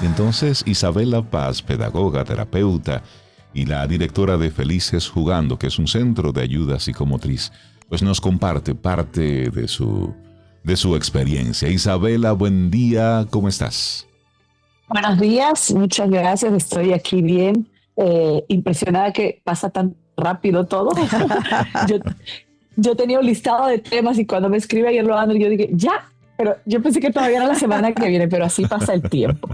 Y entonces Isabela Paz, pedagoga, terapeuta y la directora de Felices Jugando, que es un centro de ayuda psicomotriz, pues nos comparte parte de su experiencia. Isabela, buen día, ¿cómo estás? Buenos días, muchas gracias, estoy aquí bien, impresionada que pasa tan rápido todo. yo, yo tenía un listado de temas y cuando me escribe ayer lo ando, yo dije, ya, pero yo pensé que todavía era la semana que viene, pero así pasa el tiempo.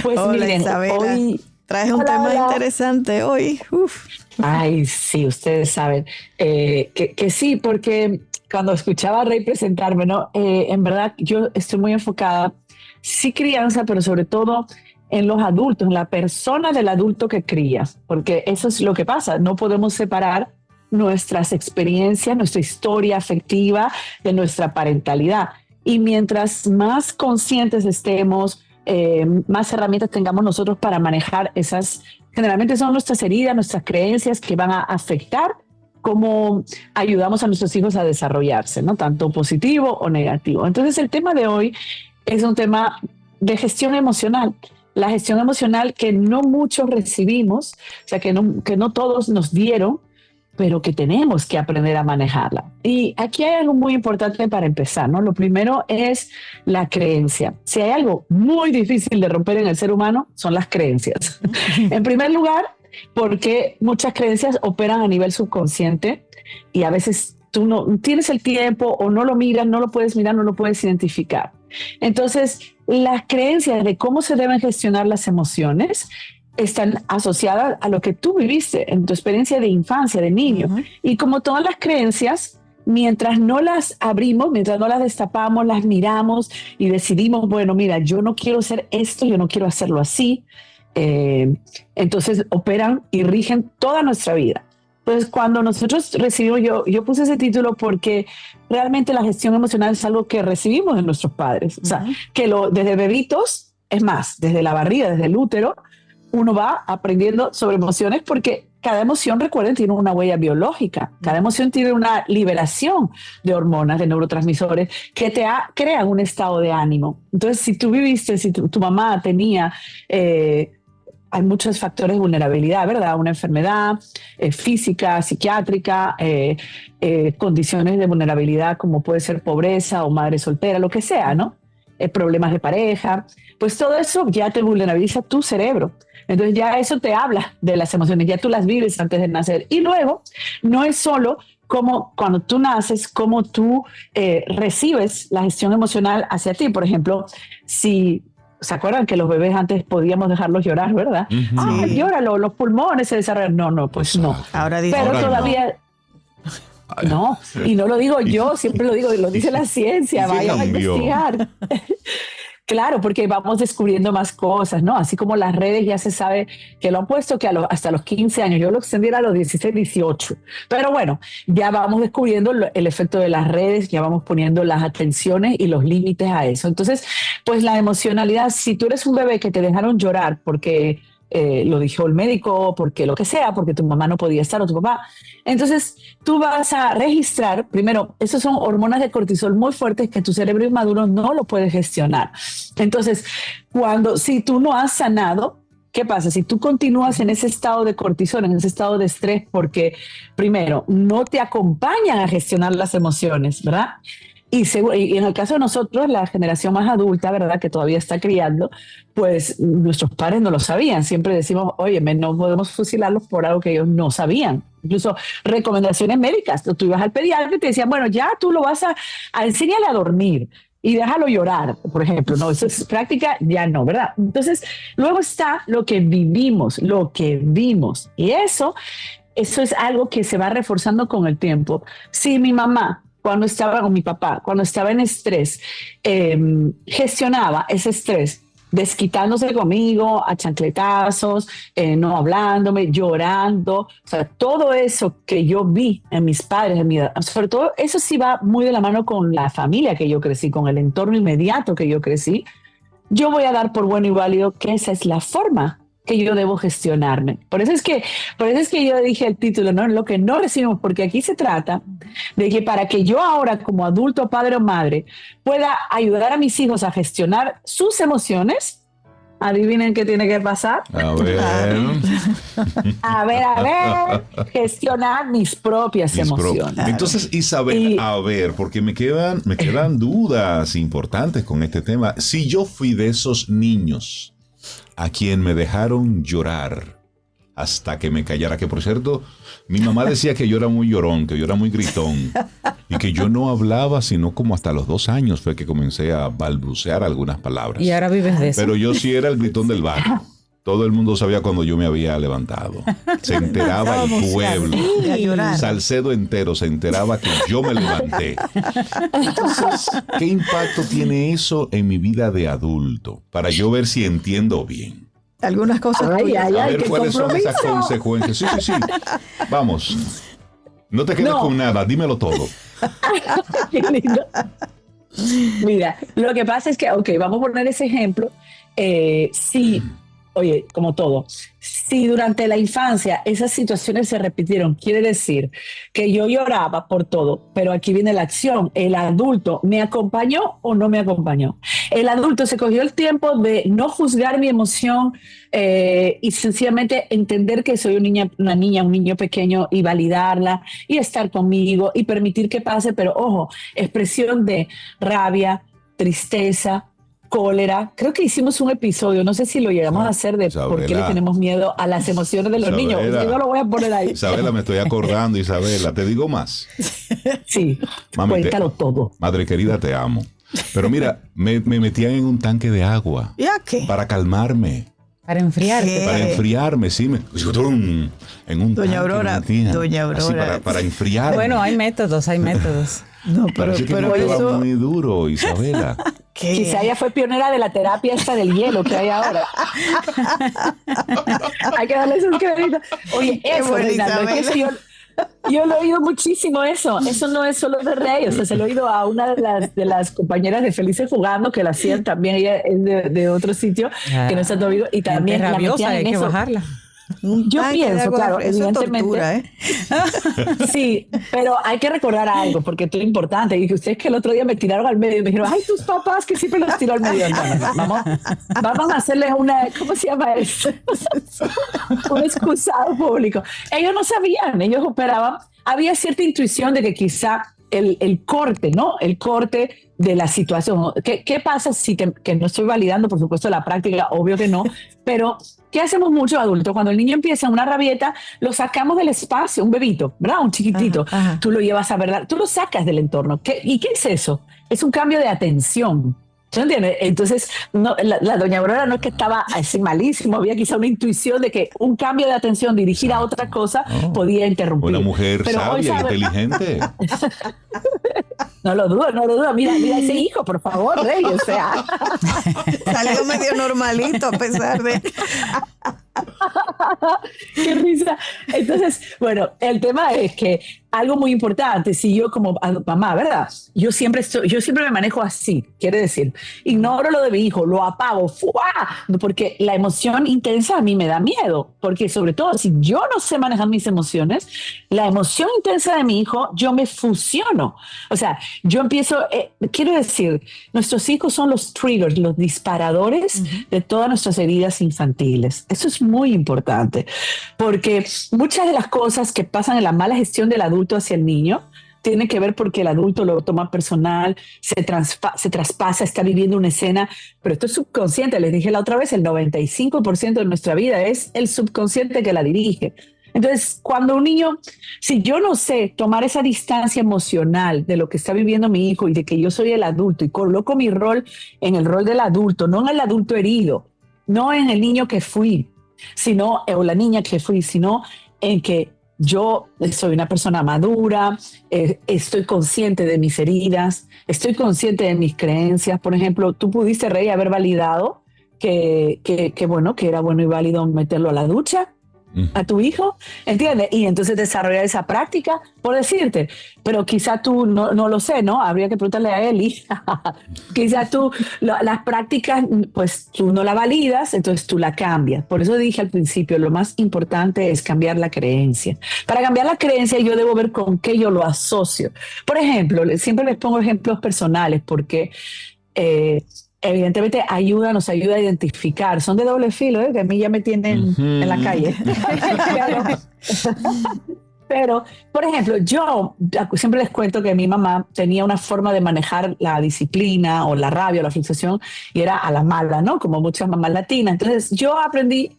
Pues hola, miren, Isabela. hoy... Traes un tema interesante hoy. Uf. Ay, sí, ustedes saben que sí, porque cuando escuchaba a Rey presentarme, ¿no? En verdad yo estoy muy enfocada, sí crianza, pero sobre todo en los adultos, en la persona del adulto que crías, porque eso es lo que pasa, no podemos separar nuestras experiencias, nuestra historia afectiva de nuestra parentalidad. Y mientras más conscientes estemos, más herramientas tengamos nosotros para manejar esas, generalmente son nuestras heridas, nuestras creencias que van a afectar cómo ayudamos a nuestros hijos a desarrollarse, ¿no? Tanto positivo o negativo. Entonces el tema de hoy es un tema de gestión emocional. La gestión emocional que no muchos recibimos, o sea, que no todos nos dieron, pero que tenemos que aprender a manejarla. Y aquí hay algo muy importante para empezar, ¿no? Lo primero es la creencia. Si hay algo muy difícil de romper en el ser humano, son las creencias. En primer lugar, porque muchas creencias operan a nivel subconsciente y a veces tú no tienes el tiempo o no lo miras, no lo puedes mirar, no lo puedes identificar. Entonces, las creencias de cómo se deben gestionar las emociones están asociadas a lo que tú viviste en tu experiencia de infancia, de niño. Uh-huh. Y como todas las creencias, mientras no las abrimos, mientras no las destapamos, las miramos y decidimos, bueno, mira, yo no quiero hacer esto, yo no quiero hacerlo así, entonces operan y rigen toda nuestra vida. Entonces, cuando nosotros recibimos, yo puse ese título porque realmente la gestión emocional es algo que recibimos de nuestros padres. O sea, que desde bebitos, es más, desde la barriga, desde el útero, uno va aprendiendo sobre emociones porque cada emoción, recuerden, tiene una huella biológica. Cada emoción tiene una liberación de hormonas, de neurotransmisores que crean un estado de ánimo. Entonces, si tú viviste, si tu mamá tenía... hay muchos factores de vulnerabilidad, ¿verdad? Una enfermedad física, psiquiátrica, condiciones de vulnerabilidad como puede ser pobreza o madre soltera, lo que sea, ¿no? Problemas de pareja, pues todo eso ya te vulnerabiliza tu cerebro. Entonces ya eso te habla de las emociones, ya tú las vives antes de nacer. Y luego no es solo como cuando tú naces, cómo tú recibes la gestión emocional hacia ti. Por ejemplo, si... ¿Se acuerdan que los bebés antes podíamos dejarlos llorar, verdad? Uh-huh. Ah, llóralo, los pulmones se desarrollan. No, pues no. Ahora dice, pero ahora todavía... No, y no lo digo yo, siempre lo digo, lo dice la ciencia, vayan a investigar. Claro, porque vamos descubriendo más cosas, ¿no? Así como las redes ya se sabe que lo han puesto que hasta los 15 años, yo lo extendiera a los 16, 18. Pero bueno, ya vamos descubriendo el efecto de las redes, ya vamos poniendo las atenciones y los límites a eso. Entonces, pues la emocionalidad, si tú eres un bebé que te dejaron llorar porque lo dijo el médico, porque lo que sea, porque tu mamá no podía estar o tu papá, entonces tú vas a registrar, primero, esas son hormonas de cortisol muy fuertes que tu cerebro inmaduro no lo puede gestionar. Entonces, si tú no has sanado, ¿qué pasa? Si tú continúas en ese estado de cortisol, en ese estado de estrés, porque primero, no te acompañan a gestionar las emociones, ¿verdad? Y en el caso de nosotros, la generación más adulta, ¿verdad?, que todavía está criando, pues nuestros padres no lo sabían. Siempre decimos, oye, no podemos fusilarlos por algo que ellos no sabían. Incluso recomendaciones médicas. Tú ibas al pediatra y te decían, bueno, ya tú lo vas a enseñarle a dormir y déjalo llorar, por ejemplo. No, eso es práctica, ya no, ¿verdad? Entonces, luego está lo que vivimos, lo que vimos. Y eso es algo que se va reforzando con el tiempo. Si mi mamá, cuando estaba con mi papá, cuando estaba en estrés, gestionaba ese estrés desquitándose conmigo a chancletazos, no hablándome, llorando, o sea, todo eso que yo vi en mis padres, en mi edad, sobre todo eso sí va muy de la mano con la familia que yo crecí, con el entorno inmediato que yo crecí. Yo voy a dar por bueno y válido que esa es la forma que yo debo gestionarme. Por eso es que yo dije el título, ¿no? Lo que no recibimos, porque aquí se trata de que para que yo ahora como adulto, padre o madre, pueda ayudar a mis hijos a gestionar sus emociones, Adivinen qué tiene que pasar. A ver, gestionar mis propias emociones. Entonces, Isabel, a ver, porque me quedan dudas importantes con este tema. Si yo fui de esos niños a quien me dejaron llorar hasta que me callara, que por cierto, mi mamá decía que yo era muy llorón, que yo era muy gritón y que yo no hablaba sino como hasta los 2 años fue que comencé a balbucear algunas palabras. Y ahora vives de eso. Pero yo sí era el gritón del barrio. Todo el mundo sabía cuando yo me había levantado. Se enteraba el pueblo. Salcedo entero se enteraba que yo me levanté. Entonces, ¿qué impacto tiene eso en mi vida de adulto? Para yo ver si entiendo bien. Algunas cosas. A ver cuáles son esas consecuencias. Sí. Vamos. No te quedes con nada. Dímelo todo. Qué lindo. Mira, lo que pasa es que, vamos a poner ese ejemplo. Sí. Oye, como todo, si durante la infancia esas situaciones se repitieron, quiere decir que yo lloraba por todo, pero aquí viene la acción. ¿El adulto me acompañó o no me acompañó? El adulto se cogió el tiempo de no juzgar mi emoción y sencillamente entender que soy una niña, un niño pequeño y validarla y estar conmigo y permitir que pase, pero ojo, expresión de rabia, tristeza, cólera. Creo que hicimos un episodio, no sé si lo llegamos a hacer, de Isabela, por qué le tenemos miedo a las emociones de los niños. Yo no lo voy a poner ahí. Isabela, me estoy acordando, Isabela, te digo más. Sí, mami, cuéntalo todo. Madre querida, te amo. Pero mira, me metían en un tanque de agua. ¿Y a qué? Para calmarme. Para enfriarte. Para enfriarme, sí. En un Doña Aurora. Así, para enfriarme. Bueno, hay métodos. No, pero eso muy duro, Isabela. Quizá ella fue pionera de la terapia esta del hielo que hay ahora. Hay que darle sus créditos. Oye, eso, Reinaldo, es que yo lo he oído muchísimo eso. Eso no es solo de Rey, o sea, se lo he oído a una de las compañeras de Felices Jugando que la hacían también, ella es de otro sitio que no se ha oído y también la rabiosa, hay que eso. bajarla. Yo pienso, claro, evidentemente. Tortura, Sí, pero hay que recordar algo, porque esto es importante. Y que ustedes que el otro día me tiraron al medio y me dijeron, ay, tus papás que siempre los tiró al medio. No. Vamos a hacerles una, ¿cómo se llama eso? Un excusado público. Ellos no sabían, ellos operaban. Había cierta intuición de que quizá el corte, ¿no? El corte de la situación. ¿Qué pasa si que no estoy validando, por supuesto, la práctica? Obvio que no, pero ¿qué hacemos muchos adultos? Cuando el niño empieza una rabieta, lo sacamos del espacio, un bebito, ¿verdad? Un chiquitito. Ajá. Tú lo llevas a verdad, tú lo sacas del entorno. ¿Y qué es eso? Es un cambio de atención. ¿Se entiende? Entonces, la doña Aurora no es que estaba así malísimo, había quizá una intuición de que un cambio de atención dirigida a otra cosa podía interrumpir. Una mujer sabia, inteligente. No lo dudo. Mira ese hijo, por favor, Rey, o sea. Salió medio normalito a pesar de... Qué risa. Entonces, bueno, el tema es que algo muy importante, si yo como mamá, ¿verdad? Yo siempre me manejo así, quiere decir, ignoro lo de mi hijo, lo apago, ¡fua! Porque la emoción intensa a mí me da miedo, porque sobre todo si yo no sé manejar mis emociones, la emoción intensa de mi hijo, yo me fusiono. O sea, yo empiezo, quiero decir, nuestros hijos son los triggers, los disparadores de todas nuestras heridas infantiles. Eso es muy importante, porque muchas de las cosas que pasan en la mala gestión del adulto hacia el niño tienen que ver porque el adulto lo toma personal, se traspasa, está viviendo una escena, pero esto es subconsciente. Les dije la otra vez, el 95% de nuestra vida es el subconsciente que la dirige. Entonces, cuando un niño, si yo no sé tomar esa distancia emocional de lo que está viviendo mi hijo y de que yo soy el adulto y coloco mi rol en el rol del adulto, no en el adulto herido, no en el niño que fui, sino, o la niña que fui, sino en que yo soy una persona madura, estoy consciente de mis heridas, estoy consciente de mis creencias. Por ejemplo, tú pudiste, Rey, haber validado que era bueno y válido meterlo a la ducha a tu hijo, ¿entiendes? Y entonces desarrollar esa práctica, por decirte, pero quizá tú no lo sé, ¿no? Habría que preguntarle a Eli. Quizá tú las prácticas, pues tú no la validas, entonces tú la cambias. Por eso dije al principio, lo más importante es cambiar la creencia. Para cambiar la creencia yo debo ver con qué yo lo asocio. Por ejemplo, siempre les pongo ejemplos personales porque evidentemente nos ayuda a identificar. Son de doble filo, que a mí ya me tienen en la calle. Pero, por ejemplo, yo siempre les cuento que mi mamá tenía una forma de manejar la disciplina o la rabia o la frustración y era a la mala, ¿no? Como muchas mamás latinas. Entonces, yo aprendí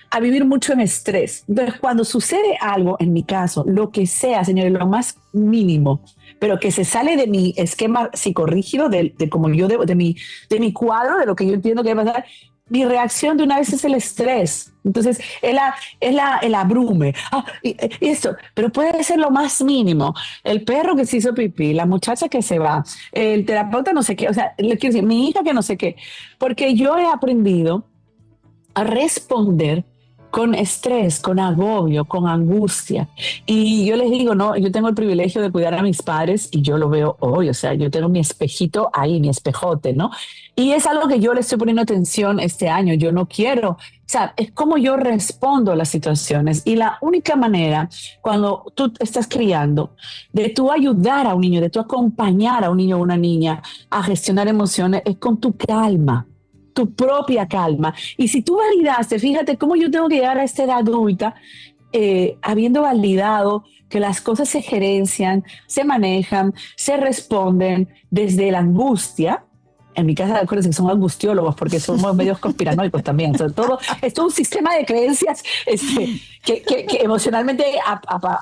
a vivir mucho en estrés. Entonces, cuando sucede algo, en mi caso, lo que sea, señores, lo más mínimo, pero que se sale de mi esquema psicorrígido, de como yo de mi cuadro, de lo que yo entiendo que va a pasar, mi reacción de una vez es el estrés. Entonces, es el abrume. Y esto, pero puede ser lo más mínimo. El perro que se hizo pipí, la muchacha que se va, el terapeuta no sé qué, o sea, le quiero decir, mi hija que no sé qué, porque yo he aprendido a responder con estrés, con agobio, con angustia. Y yo les digo, no, yo tengo el privilegio de cuidar a mis padres y yo lo veo hoy, o sea, yo tengo mi espejito ahí, mi espejote, ¿no? Y es algo que yo le estoy poniendo atención este año. Yo no quiero, o sea, es como yo respondo a las situaciones. Y la única manera, cuando tú estás criando, de tú ayudar a un niño, de tú acompañar a un niño o una niña a gestionar emociones, es con tu calma, tu propia calma. Y si tú validaste, fíjate cómo yo tengo que llegar a esta edad adulta, habiendo validado que las cosas se gerencian, se manejan, se responden desde la angustia. En mi casa, acuérdense que son angustiólogos porque somos medios conspiranoicos también. Sobre todo, es todo un sistema de creencias que emocionalmente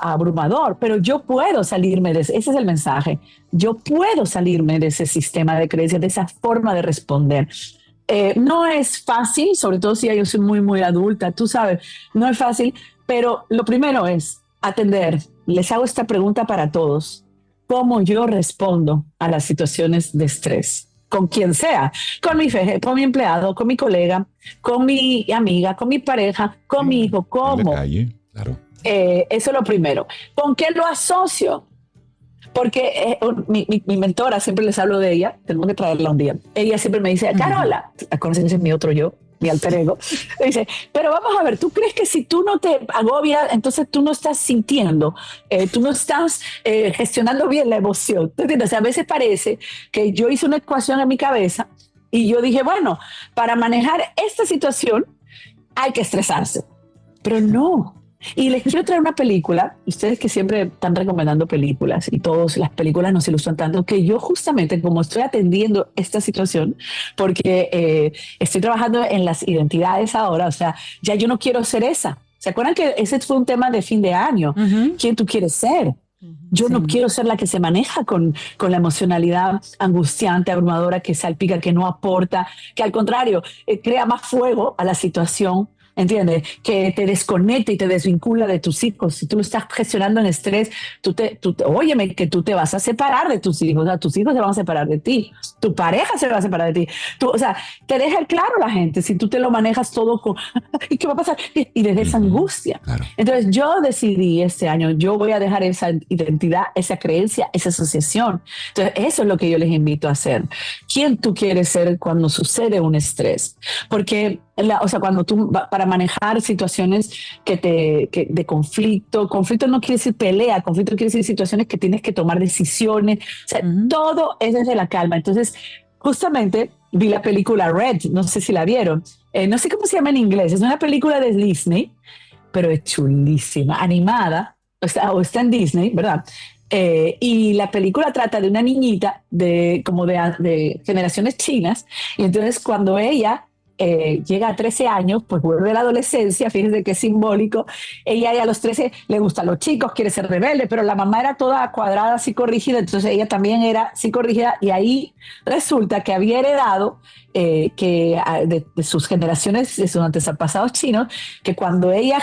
abrumador, pero yo puedo salirme de ese es el mensaje. Yo puedo salirme de ese sistema de creencias, de esa forma de responder. No es fácil, sobre todo si yo soy muy, muy adulta, tú sabes, no es fácil, pero lo primero es atender. Les hago esta pregunta para todos. ¿Cómo yo respondo a las situaciones de estrés? Con quien sea, con mi empleado, con mi colega, con mi amiga, con mi pareja, con mi hijo, ¿cómo? En la calle, claro. Eso es lo primero. ¿Con qué lo asocio? Porque mi mentora, siempre les hablo de ella, tengo que traerla un día. Ella siempre me dice, Carola, acuérdense que ese es mi otro yo, mi alter ego. Me dice, pero vamos a ver, ¿tú crees que si tú no te agobias, entonces tú no estás sintiendo, tú no estás gestionando bien la emoción? ¿Tú entiendes? O sea, a veces parece que yo hice una ecuación en mi cabeza y yo dije, bueno, para manejar esta situación hay que estresarse. Pero no. Y les quiero traer una película, ustedes que siempre están recomendando películas y todas las películas nos ilustran tanto, que yo justamente como estoy atendiendo esta situación, porque estoy trabajando en las identidades ahora, o sea, ya yo no quiero ser esa. ¿Se acuerdan que ese fue un tema de fin de año? ¿Quién tú quieres ser? Yo no quiero ser la que se maneja con la emocionalidad angustiante, abrumadora, que salpica, que no aporta, que al contrario, crea más fuego a la situación. ¿Entiendes? Que te desconecta y te desvincula de tus hijos. Si tú lo estás gestionando en estrés, óyeme, que tú te vas a separar de tus hijos. O sea, tus hijos se van a separar de ti. Tu pareja se va a separar de ti. O sea, te deja claro la gente si tú te lo manejas todo con ¿y qué va a pasar? Y desde esa angustia. Claro. Entonces, yo decidí este año, yo voy a dejar esa identidad, esa creencia, esa asociación. Entonces, eso es lo que yo les invito a hacer. ¿Quién tú quieres ser cuando sucede un estrés? Porque o sea, cuando tú, para manejar situaciones de conflicto no quiere decir pelea, conflicto quiere decir situaciones que tienes que tomar decisiones, o sea, todo es desde la calma. Entonces, justamente vi la película Red, no sé si la vieron, no sé cómo se llama en inglés, es una película de Disney, pero es chulísima, animada, o está en Disney, ¿verdad? Y la película trata de una niñita de generaciones chinas, y entonces cuando ella llega a 13 años, pues vuelve a la adolescencia, fíjense que es simbólico. Ella a los 13 le gustan los chicos, quiere ser rebelde, pero la mamá era toda cuadrada, psicorrígida, entonces ella también era psicorrígida, y ahí resulta que había heredado de sus generaciones, de sus antepasados chinos, que cuando ella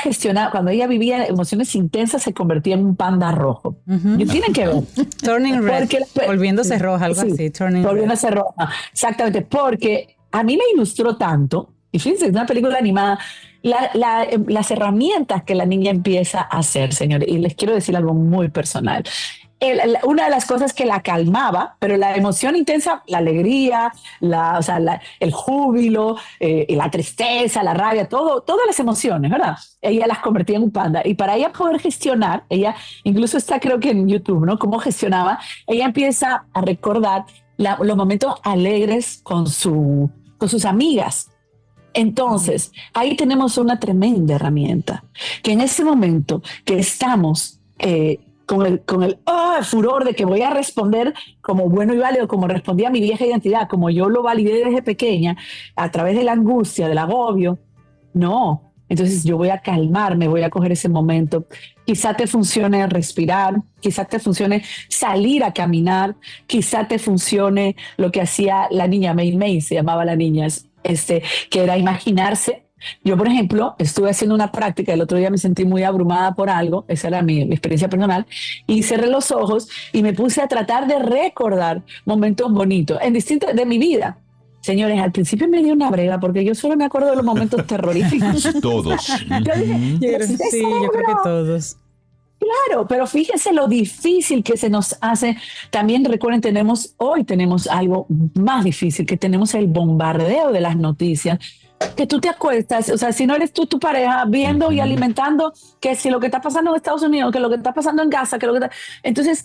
vivía emociones intensas se convertía en un panda rojo. Y tienen que ver. Turning red, volviéndose roja, algo así. Volviéndose roja, exactamente, porque a mí me ilustró tanto, y fíjense, es una película animada, las herramientas que la niña empieza a hacer, señores, y les quiero decir algo muy personal. Una de las cosas que la calmaba, pero la emoción intensa, la alegría, el júbilo, la tristeza, la rabia, todas las emociones, ¿verdad? Ella las convertía en un panda. Y para ella poder gestionar, ella incluso está creo que en YouTube, ¿no? Cómo gestionaba, ella empieza a recordar los momentos alegres con sus amigas. Entonces, ahí tenemos una tremenda herramienta, que en ese momento que estamos con el furor de que voy a responder como bueno y válido, como respondía mi vieja identidad, como yo lo validé desde pequeña, a través de la angustia, del agobio, no. Entonces yo voy a calmarme, voy a coger ese momento. Quizá te funcione respirar, quizá te funcione salir a caminar, quizá te funcione lo que hacía la niña May, se llamaba la niña, que era imaginarse. Yo, por ejemplo, estuve haciendo una práctica, el otro día me sentí muy abrumada por algo, esa era mi experiencia personal, y cerré los ojos y me puse a tratar de recordar momentos bonitos en distintos de mi vida. Señores, al principio me dio una brega porque yo solo me acuerdo de los momentos terroríficos. Todos. Yo creo que todos. Claro, pero fíjense lo difícil que se nos hace. También recuerden, hoy tenemos algo más difícil, que tenemos el bombardeo de las noticias, que tú te acuestas, o sea, si no eres tú, tu pareja, viendo y alimentando que si lo que está pasando en Estados Unidos, que lo que está pasando en Gaza, entonces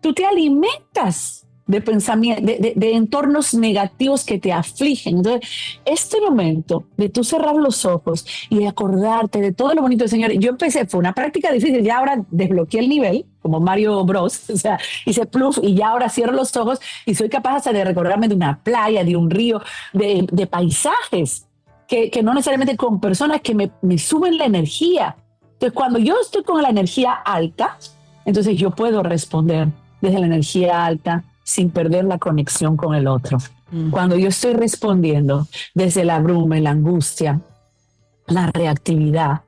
tú te alimentas de pensamientos, de entornos negativos que te afligen. Entonces, este momento de tú cerrar los ojos y acordarte de todo lo bonito del Señor. Yo empecé, fue una práctica difícil, ya ahora desbloqueé el nivel, como Mario Bros, o sea, hice pluf y ya ahora cierro los ojos y soy capaz hasta de recordarme de una playa, de un río, de paisajes, que no necesariamente con personas que me suben la energía. Entonces, cuando yo estoy con la energía alta, entonces yo puedo responder desde la energía alta, sin perder la conexión con el otro. Cuando yo estoy respondiendo desde la bruma, la angustia, la reactividad,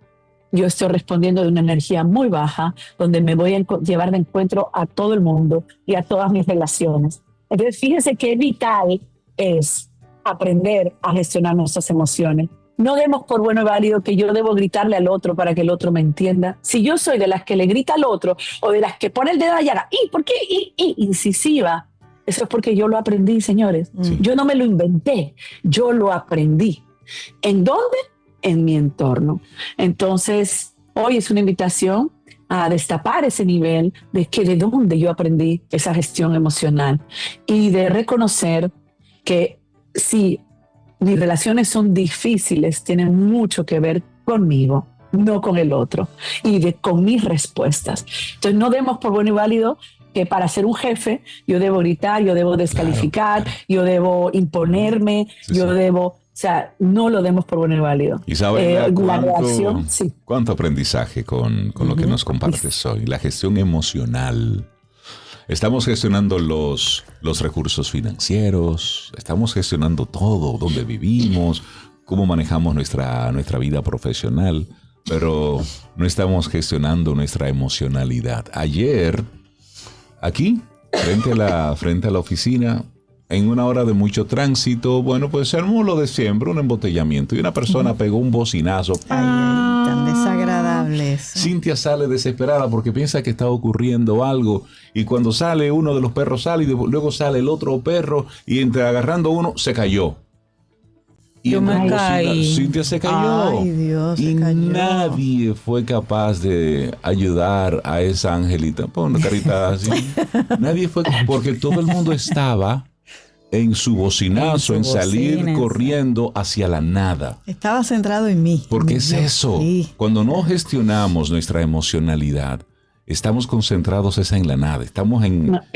yo estoy respondiendo de una energía muy baja, donde me voy a llevar de encuentro a todo el mundo y a todas mis relaciones. Entonces, fíjense qué vital es aprender a gestionar nuestras emociones. No demos por bueno y válido que yo debo gritarle al otro para que el otro me entienda. Si yo soy de las que le grita al otro o de las que pone el dedo allá, ¿y por qué? Incisiva. Eso es porque yo lo aprendí, señores. Sí. Yo no me lo inventé, yo lo aprendí. ¿En dónde? En mi entorno. Entonces, hoy es una invitación a destapar ese nivel de dónde yo aprendí esa gestión emocional y de reconocer que si mis relaciones son difíciles, tienen mucho que ver conmigo, no con el otro, y con mis respuestas. Entonces, no demos por bueno y válido que para ser un jefe yo debo gritar, yo debo descalificar, yo debo imponerme, debo... O sea, no lo demos por bueno y válido. Isabela, ¿cuánto aprendizaje con lo que nos compartes hoy? La gestión emocional. Estamos gestionando los recursos financieros, estamos gestionando todo, dónde vivimos, cómo manejamos nuestra vida profesional, pero no estamos gestionando nuestra emocionalidad. Ayer, aquí, frente a la oficina, en una hora de mucho tránsito, bueno, pues se armó lo de siempre, un embotellamiento, y una persona pegó un bocinazo. Ay, tan desagradable eso. Cintia sale desesperada porque piensa que está ocurriendo algo, y cuando sale uno de los perros sale, y luego sale el otro perro, y entre agarrando uno, se cayó. Y yo me caí. Cintia se cayó. Ay, Dios, y se cayó. nadie fue capaz de ayudar a esa angelita. Pon una carita así. Nadie fue, porque todo el mundo estaba en su bocinazo, en salir corriendo hacia la nada. Estaba centrado en mí. Porque es eso. Sí. Cuando no gestionamos nuestra emocionalidad, estamos concentrados en la nada. Estamos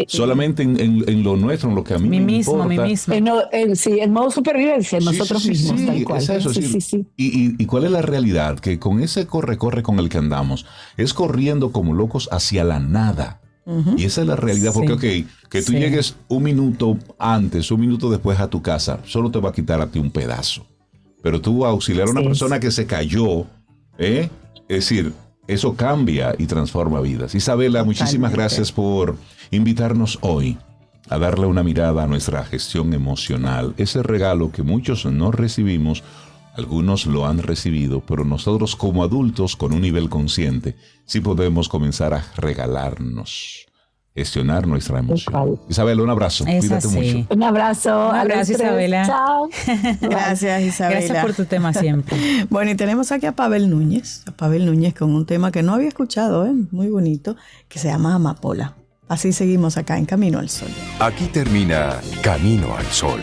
solamente en lo nuestro, en lo que a mí me importa. Mí mismo. En modo supervivencia, nosotros mismos. Sí, tal cual. Es eso. Sí. ¿Y cuál es la realidad? Que con ese corre con el que andamos, es corriendo como locos hacia la nada. Y esa es la realidad, porque que tú llegues un minuto antes, un minuto después a tu casa, solo te va a quitar a ti un pedazo. Pero tú auxiliar a una persona que se cayó, es decir, eso cambia y transforma vidas. Isabela, muchísimas gracias por invitarnos hoy a darle una mirada a nuestra gestión emocional, ese regalo que muchos no recibimos. Algunos lo han recibido, pero nosotros como adultos con un nivel consciente sí podemos comenzar a regalarnos, gestionar nuestra emoción. Isabela, un abrazo. Cuídate mucho. Un abrazo. Isabela. Chao. Gracias, Isabela. Gracias por tu tema siempre. Bueno, y tenemos aquí a Pavel Núñez con un tema que no había escuchado, muy bonito, que se llama Amapola. Así seguimos acá en Camino al Sol. Aquí termina Camino al Sol.